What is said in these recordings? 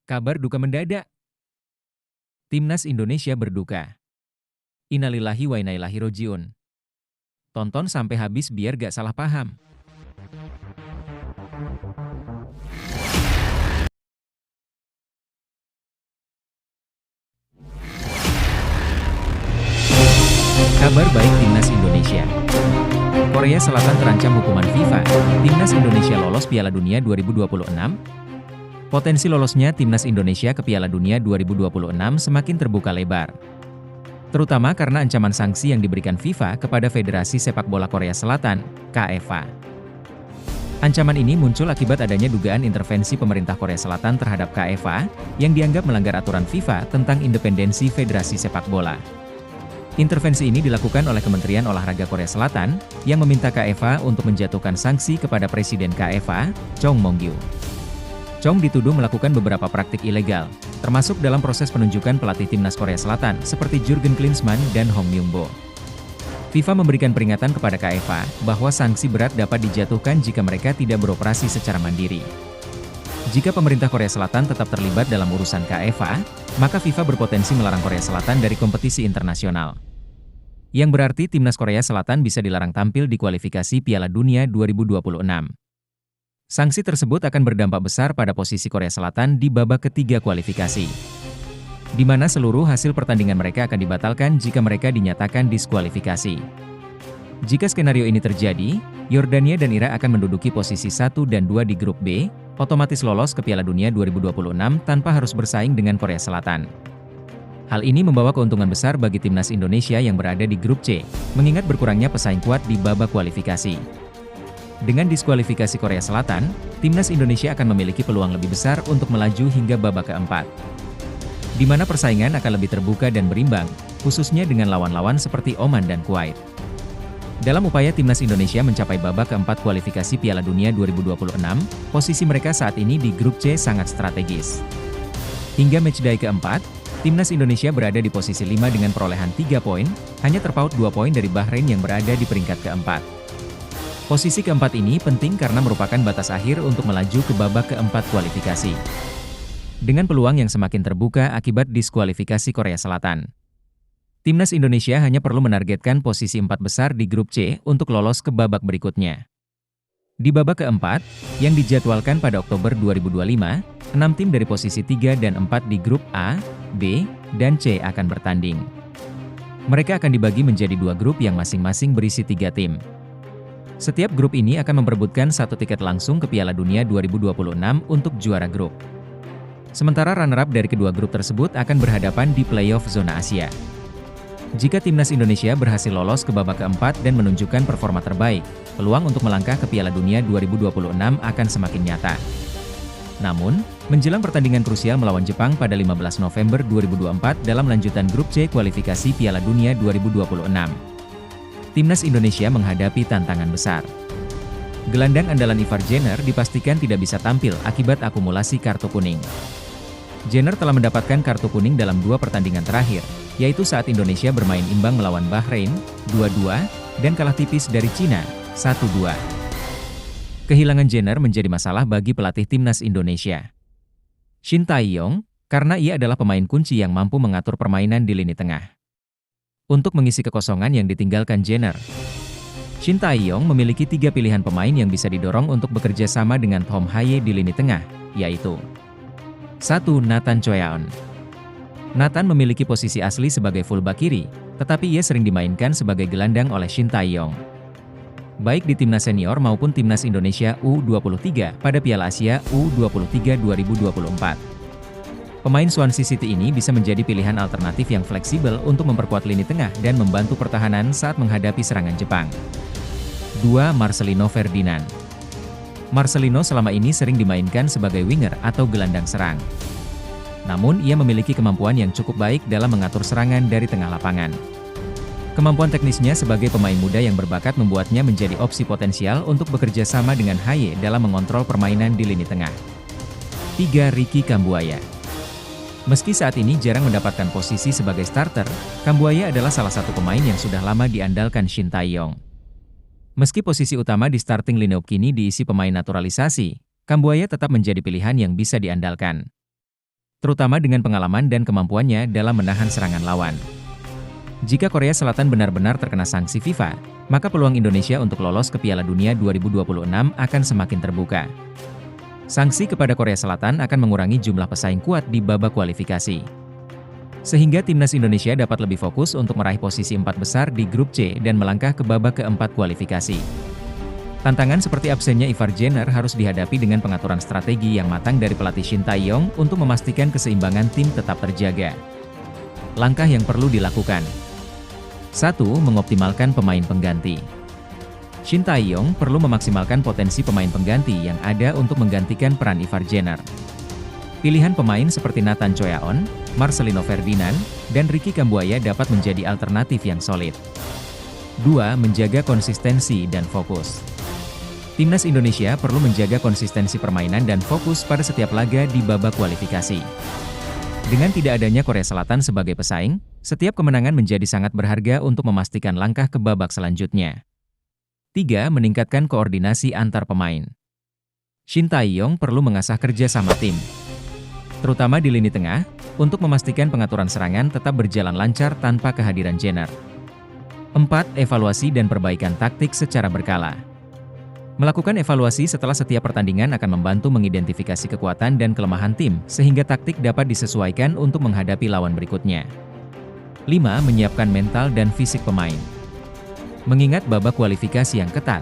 Kabar duka mendadak. Timnas Indonesia berduka. Innalillahi wa inna ilaihi rojiun. Tonton sampai habis biar gak salah paham. Kabar baik Timnas Indonesia. Korea Selatan terancam hukuman FIFA. Timnas Indonesia lolos Piala Dunia 2026. Potensi lolosnya Timnas Indonesia ke Piala Dunia 2026 semakin terbuka lebar. Terutama karena ancaman sanksi yang diberikan FIFA kepada Federasi Sepak Bola Korea Selatan, KFA. Ancaman ini muncul akibat adanya dugaan intervensi pemerintah Korea Selatan terhadap KFA, yang dianggap melanggar aturan FIFA tentang independensi Federasi Sepak Bola. Intervensi ini dilakukan oleh Kementerian Olahraga Korea Selatan, yang meminta KFA untuk menjatuhkan sanksi kepada Presiden KFA, Chung Mong-gyu. Chung dituduh melakukan beberapa praktik ilegal, termasuk dalam proses penunjukan pelatih Timnas Korea Selatan seperti Jurgen Klinsmann dan Hong Myung-bo. FIFA memberikan peringatan kepada KFA bahwa sanksi berat dapat dijatuhkan jika mereka tidak beroperasi secara mandiri. Jika pemerintah Korea Selatan tetap terlibat dalam urusan KFA, maka FIFA berpotensi melarang Korea Selatan dari kompetisi internasional. Yang berarti Timnas Korea Selatan bisa dilarang tampil di kualifikasi Piala Dunia 2026. Sanksi tersebut akan berdampak besar pada posisi Korea Selatan di babak ketiga kualifikasi, di mana seluruh hasil pertandingan mereka akan dibatalkan jika mereka dinyatakan diskualifikasi. Jika skenario ini terjadi, Yordania dan Irak akan menduduki posisi 1 dan 2 di grup B, otomatis lolos ke Piala Dunia 2026 tanpa harus bersaing dengan Korea Selatan. Hal ini membawa keuntungan besar bagi Timnas Indonesia yang berada di grup C, mengingat berkurangnya pesaing kuat di babak kualifikasi. Dengan diskualifikasi Korea Selatan, Timnas Indonesia akan memiliki peluang lebih besar untuk melaju hingga babak keempat, di mana persaingan akan lebih terbuka dan berimbang, khususnya dengan lawan-lawan seperti Oman dan Kuwait. Dalam upaya Timnas Indonesia mencapai babak keempat kualifikasi Piala Dunia 2026, posisi mereka saat ini di grup C sangat strategis. Hingga matchday keempat, Timnas Indonesia berada di posisi 5 dengan perolehan 3 poin, hanya terpaut 2 poin dari Bahrain yang berada di peringkat keempat. Posisi keempat ini penting karena merupakan batas akhir untuk melaju ke babak keempat kualifikasi, dengan peluang yang semakin terbuka akibat diskualifikasi Korea Selatan. Timnas Indonesia hanya perlu menargetkan posisi 4 besar di grup C untuk lolos ke babak berikutnya. Di babak keempat, yang dijadwalkan pada Oktober 2025, 6 tim dari posisi 3 dan 4 di grup A, B, dan C akan bertanding. Mereka akan dibagi menjadi 2 grup yang masing-masing berisi 3 tim. Setiap grup ini akan memperebutkan 1 tiket langsung ke Piala Dunia 2026 untuk juara grup. Sementara runner-up dari kedua grup tersebut akan berhadapan di playoff zona Asia. Jika Timnas Indonesia berhasil lolos ke babak keempat dan menunjukkan performa terbaik, peluang untuk melangkah ke Piala Dunia 2026 akan semakin nyata. Namun, menjelang pertandingan krusial melawan Jepang pada 15 November 2024 dalam lanjutan grup C kualifikasi Piala Dunia 2026, Timnas Indonesia menghadapi tantangan besar. Gelandang andalan Ivar Jenner dipastikan tidak bisa tampil akibat akumulasi kartu kuning. Jenner telah mendapatkan kartu kuning dalam 2 pertandingan terakhir, yaitu saat Indonesia bermain imbang melawan Bahrain, 2-2, dan kalah tipis dari Cina, 1-2. Kehilangan Jenner menjadi masalah bagi pelatih Timnas Indonesia, Shin Tae-yong, karena ia adalah pemain kunci yang mampu mengatur permainan di lini tengah. Untuk mengisi kekosongan yang ditinggalkan Jenner, Shin Tae-yong memiliki 3 pilihan pemain yang bisa didorong untuk bekerja sama dengan Tom Haye di lini tengah, yaitu 1. Nathan Choeaon. Nathan memiliki posisi asli sebagai fullback kiri, tetapi ia sering dimainkan sebagai gelandang oleh Shin Tae-yong, baik di timnas senior maupun timnas Indonesia U23 pada Piala Asia U23 2024. Pemain Swansea City ini bisa menjadi pilihan alternatif yang fleksibel untuk memperkuat lini tengah dan membantu pertahanan saat menghadapi serangan Jepang. 2. Marcelino Ferdinand. Marcelino selama ini sering dimainkan sebagai winger atau gelandang serang. Namun ia memiliki kemampuan yang cukup baik dalam mengatur serangan dari tengah lapangan. Kemampuan teknisnya sebagai pemain muda yang berbakat membuatnya menjadi opsi potensial untuk bekerja sama dengan Haye dalam mengontrol permainan di lini tengah. 3. Ricky Kambuaya. Meski saat ini jarang mendapatkan posisi sebagai starter, Kambuaya adalah salah satu pemain yang sudah lama diandalkan Shin Tae-yong. Meski posisi utama di starting lineup kini diisi pemain naturalisasi, Kambuaya tetap menjadi pilihan yang bisa diandalkan. terutama dengan pengalaman dan kemampuannya dalam menahan serangan lawan. Jika Korea Selatan benar-benar terkena sanksi FIFA, maka peluang Indonesia untuk lolos ke Piala Dunia 2026 akan semakin terbuka. Sanksi kepada Korea Selatan akan mengurangi jumlah pesaing kuat di babak kualifikasi. Sehingga timnas Indonesia dapat lebih fokus untuk meraih posisi 4 besar di grup C dan melangkah ke babak keempat kualifikasi. Tantangan seperti absennya Ivar Jenner harus dihadapi dengan pengaturan strategi yang matang dari pelatih Shin Tae-yong untuk memastikan keseimbangan tim tetap terjaga. Langkah yang perlu dilakukan. 1. Mengoptimalkan pemain pengganti. Shin Tae-yong perlu memaksimalkan potensi pemain pengganti yang ada untuk menggantikan peran Ivar Jenner. Pilihan pemain seperti Nathan Choyaon, Marcelino Ferdinand, dan Ricky Kambuaya dapat menjadi alternatif yang solid. 2. Menjaga konsistensi dan fokus. Timnas Indonesia perlu menjaga konsistensi permainan dan fokus pada setiap laga di babak kualifikasi. Dengan tidak adanya Korea Selatan sebagai pesaing, setiap kemenangan menjadi sangat berharga untuk memastikan langkah ke babak selanjutnya. 3. Meningkatkan koordinasi antar pemain. Shin Tae-yong perlu mengasah kerja sama tim, terutama di lini tengah, untuk memastikan pengaturan serangan tetap berjalan lancar tanpa kehadiran Jenner. 4. Evaluasi dan perbaikan taktik secara berkala. Melakukan evaluasi setelah setiap pertandingan akan membantu mengidentifikasi kekuatan dan kelemahan tim, sehingga taktik dapat disesuaikan untuk menghadapi lawan berikutnya. 5. Menyiapkan mental dan fisik pemain. Mengingat babak kualifikasi yang ketat,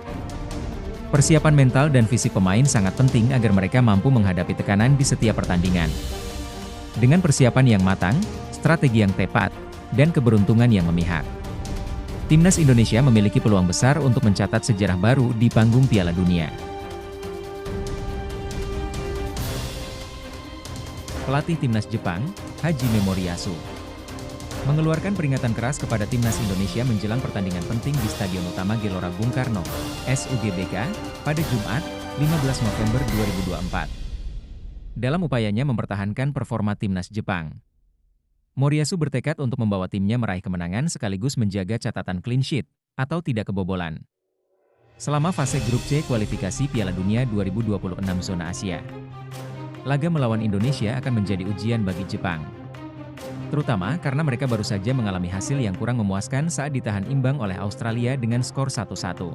persiapan mental dan fisik pemain sangat penting agar mereka mampu menghadapi tekanan di setiap pertandingan. Dengan persiapan yang matang, strategi yang tepat, dan keberuntungan yang memihak, Timnas Indonesia memiliki peluang besar untuk mencatat sejarah baru di panggung Piala Dunia. Pelatih Timnas Jepang, Hajime Moriyasu, mengeluarkan peringatan keras kepada Timnas Indonesia menjelang pertandingan penting di Stadion Utama Gelora Bung Karno, SUGBK, pada Jumat, 15 November 2024. Dalam upayanya mempertahankan performa Timnas Jepang, Moriyasu bertekad untuk membawa timnya meraih kemenangan sekaligus menjaga catatan clean sheet, atau tidak kebobolan, selama fase grup C kualifikasi Piala Dunia 2026 zona Asia. Laga melawan Indonesia akan menjadi ujian bagi Jepang, terutama karena mereka baru saja mengalami hasil yang kurang memuaskan saat ditahan imbang oleh Australia dengan skor 1-1.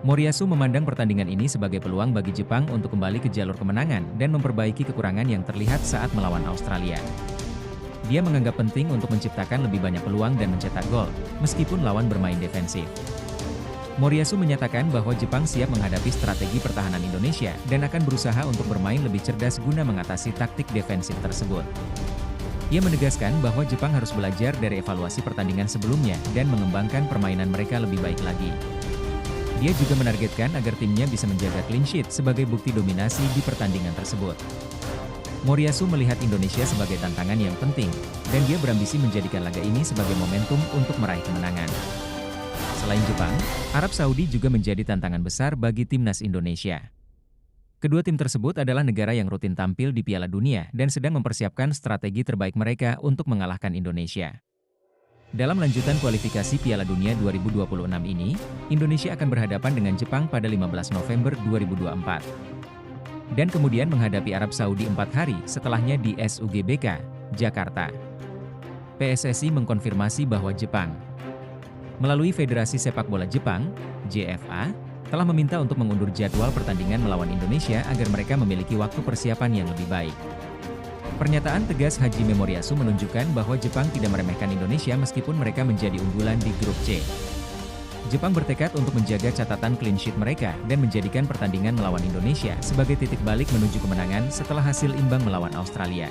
Moriyasu memandang pertandingan ini sebagai peluang bagi Jepang untuk kembali ke jalur kemenangan dan memperbaiki kekurangan yang terlihat saat melawan Australia. Dia menganggap penting untuk menciptakan lebih banyak peluang dan mencetak gol, meskipun lawan bermain defensif. Moriyasu menyatakan bahwa Jepang siap menghadapi strategi pertahanan Indonesia dan akan berusaha untuk bermain lebih cerdas guna mengatasi taktik defensif tersebut. Ia menegaskan bahwa Jepang harus belajar dari evaluasi pertandingan sebelumnya dan mengembangkan permainan mereka lebih baik lagi. Dia juga menargetkan agar timnya bisa menjaga clean sheet sebagai bukti dominasi di pertandingan tersebut. Moriyasu melihat Indonesia sebagai tantangan yang penting, dan dia berambisi menjadikan laga ini sebagai momentum untuk meraih kemenangan. Selain Jepang, Arab Saudi juga menjadi tantangan besar bagi Timnas Indonesia. Kedua tim tersebut adalah negara yang rutin tampil di Piala Dunia dan sedang mempersiapkan strategi terbaik mereka untuk mengalahkan Indonesia. Dalam lanjutan kualifikasi Piala Dunia 2026 ini, Indonesia akan berhadapan dengan Jepang pada 15 November 2024. Dan kemudian menghadapi Arab Saudi 4 hari setelahnya di SUGBK, Jakarta. PSSI mengkonfirmasi bahwa Jepang, melalui Federasi Sepak Bola Jepang, JFA, telah meminta untuk mengundur jadwal pertandingan melawan Indonesia agar mereka memiliki waktu persiapan yang lebih baik. Pernyataan tegas Hajime Moriyasu menunjukkan bahwa Jepang tidak meremehkan Indonesia meskipun mereka menjadi unggulan di grup C. Jepang bertekad untuk menjaga catatan clean sheet mereka dan menjadikan pertandingan melawan Indonesia sebagai titik balik menuju kemenangan setelah hasil imbang melawan Australia.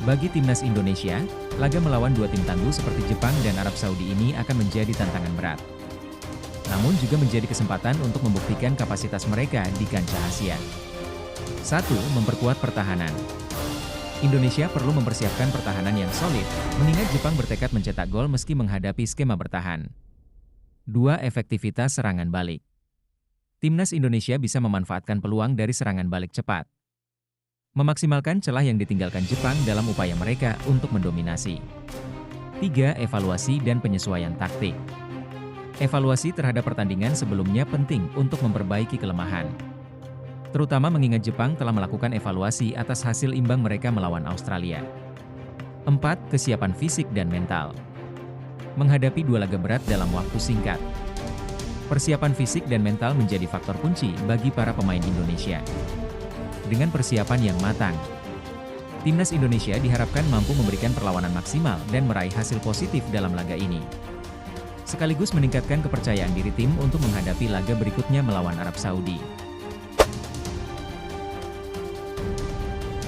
Bagi Timnas Indonesia, laga melawan dua tim tangguh seperti Jepang dan Arab Saudi ini akan menjadi tantangan berat. Namun juga menjadi kesempatan untuk membuktikan kapasitas mereka di kancah Asia. 1. Memperkuat pertahanan. Indonesia perlu mempersiapkan pertahanan yang solid, mengingat Jepang bertekad mencetak gol meski menghadapi skema bertahan. 2. Efektivitas serangan balik. Timnas Indonesia bisa memanfaatkan peluang dari serangan balik cepat, memaksimalkan celah yang ditinggalkan Jepang dalam upaya mereka untuk mendominasi. 3. Evaluasi dan penyesuaian taktik. Evaluasi terhadap pertandingan sebelumnya penting untuk memperbaiki kelemahan, terutama mengingat Jepang telah melakukan evaluasi atas hasil imbang mereka melawan Australia. 4. Kesiapan fisik dan mental. Menghadapi dua laga berat dalam waktu singkat. Persiapan fisik dan mental menjadi faktor kunci bagi para pemain Indonesia. Dengan persiapan yang matang, Timnas Indonesia diharapkan mampu memberikan perlawanan maksimal dan meraih hasil positif dalam laga ini. Sekaligus meningkatkan kepercayaan diri tim untuk menghadapi laga berikutnya melawan Arab Saudi.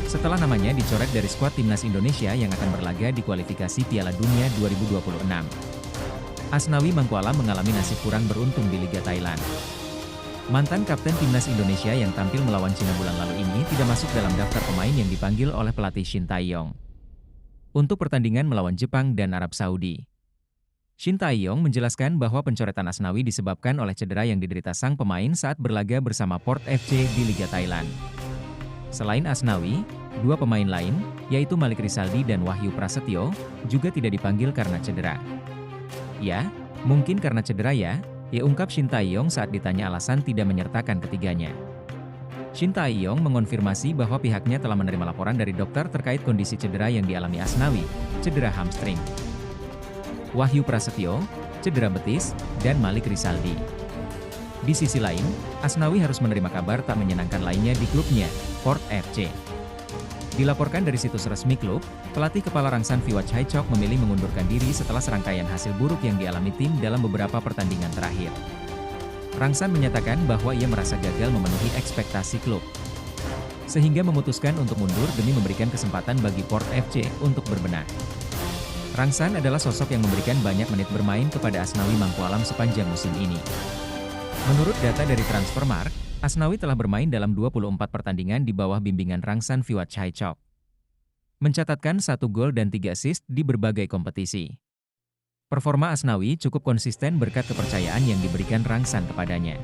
Setelah namanya dicoret dari skuad Timnas Indonesia yang akan berlaga di kualifikasi Piala Dunia 2026. Asnawi Mangkualam mengalami nasib kurang beruntung di Liga Thailand. Mantan kapten Timnas Indonesia yang tampil melawan Cina bulan lalu ini tidak masuk dalam daftar pemain yang dipanggil oleh pelatih Shin Tae-yong untuk pertandingan melawan Jepang dan Arab Saudi. Shin Tae-yong menjelaskan bahwa pencoretan Asnawi disebabkan oleh cedera yang diderita sang pemain saat berlaga bersama Port FC di Liga Thailand. Selain Asnawi, dua pemain lain, yaitu Malik Rizaldi dan Wahyu Prasetyo, juga tidak dipanggil karena cedera. Ya, mungkin karena cedera ya ungkap Shin Tae-yong saat ditanya alasan tidak menyertakan ketiganya. Shin Tae-yong mengonfirmasi bahwa pihaknya telah menerima laporan dari dokter terkait kondisi cedera yang dialami Asnawi, cedera hamstring, Wahyu Prasetyo, cedera betis, dan Malik Rizaldi. Di sisi lain, Asnawi harus menerima kabar tak menyenangkan lainnya di klubnya, Port FC. Dilaporkan dari situs resmi klub, pelatih kepala Rangsan Viwat Chaichok memilih mengundurkan diri setelah serangkaian hasil buruk yang dialami tim dalam beberapa pertandingan terakhir. Rangsan menyatakan bahwa ia merasa gagal memenuhi ekspektasi klub, sehingga memutuskan untuk mundur demi memberikan kesempatan bagi Port FC untuk berbenah. Rangsan adalah sosok yang memberikan banyak menit bermain kepada Asnawi Mangkualam sepanjang musim ini. Menurut data dari Transfermarkt, Asnawi telah bermain dalam 24 pertandingan di bawah bimbingan Rangsan Viwat Chaichok, mencatatkan 1 gol dan 3 assist di berbagai kompetisi. Performa Asnawi cukup konsisten berkat kepercayaan yang diberikan Rangsan kepadanya.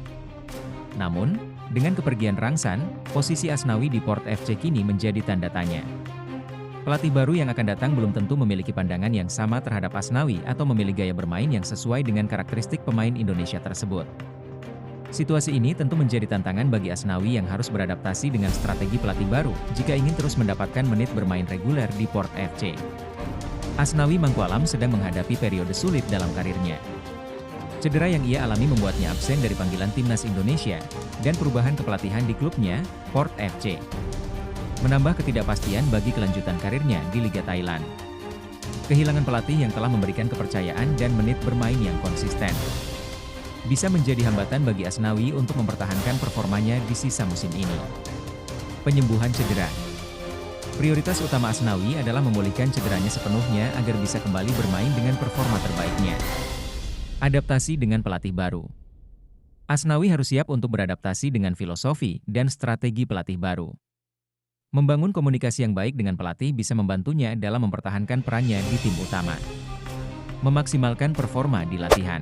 Namun, dengan kepergian Rangsan, posisi Asnawi di Port FC kini menjadi tanda tanya. Pelatih baru yang akan datang belum tentu memiliki pandangan yang sama terhadap Asnawi atau memilih gaya bermain yang sesuai dengan karakteristik pemain Indonesia tersebut. Situasi ini tentu menjadi tantangan bagi Asnawi yang harus beradaptasi dengan strategi pelatih baru jika ingin terus mendapatkan menit bermain reguler di Port FC. Asnawi Mangkualam sedang menghadapi periode sulit dalam karirnya. Cedera yang ia alami membuatnya absen dari panggilan Timnas Indonesia, dan perubahan kepelatihan di klubnya, Port FC, menambah ketidakpastian bagi kelanjutan karirnya di Liga Thailand. Kehilangan pelatih yang telah memberikan kepercayaan dan menit bermain yang konsisten bisa menjadi hambatan bagi Asnawi untuk mempertahankan performanya di sisa musim ini. Penyembuhan cedera. Prioritas utama Asnawi adalah memulihkan cederanya sepenuhnya agar bisa kembali bermain dengan performa terbaiknya. Adaptasi dengan pelatih baru. Asnawi harus siap untuk beradaptasi dengan filosofi dan strategi pelatih baru. Membangun komunikasi yang baik dengan pelatih bisa membantunya dalam mempertahankan perannya di tim utama. Memaksimalkan performa di latihan.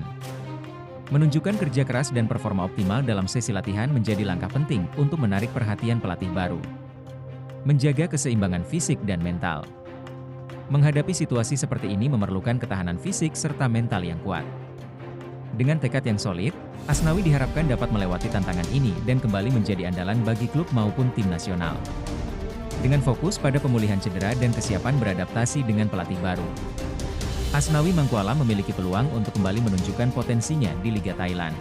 Menunjukkan kerja keras dan performa optimal dalam sesi latihan menjadi langkah penting untuk menarik perhatian pelatih baru. Menjaga keseimbangan fisik dan mental. Menghadapi situasi seperti ini memerlukan ketahanan fisik serta mental yang kuat. Dengan tekad yang solid, Asnawi diharapkan dapat melewati tantangan ini dan kembali menjadi andalan bagi klub maupun tim nasional. Dengan fokus pada pemulihan cedera dan kesiapan beradaptasi dengan pelatih baru, Asnawi Mangkualam memiliki peluang untuk kembali menunjukkan potensinya di Liga Thailand.